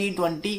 T20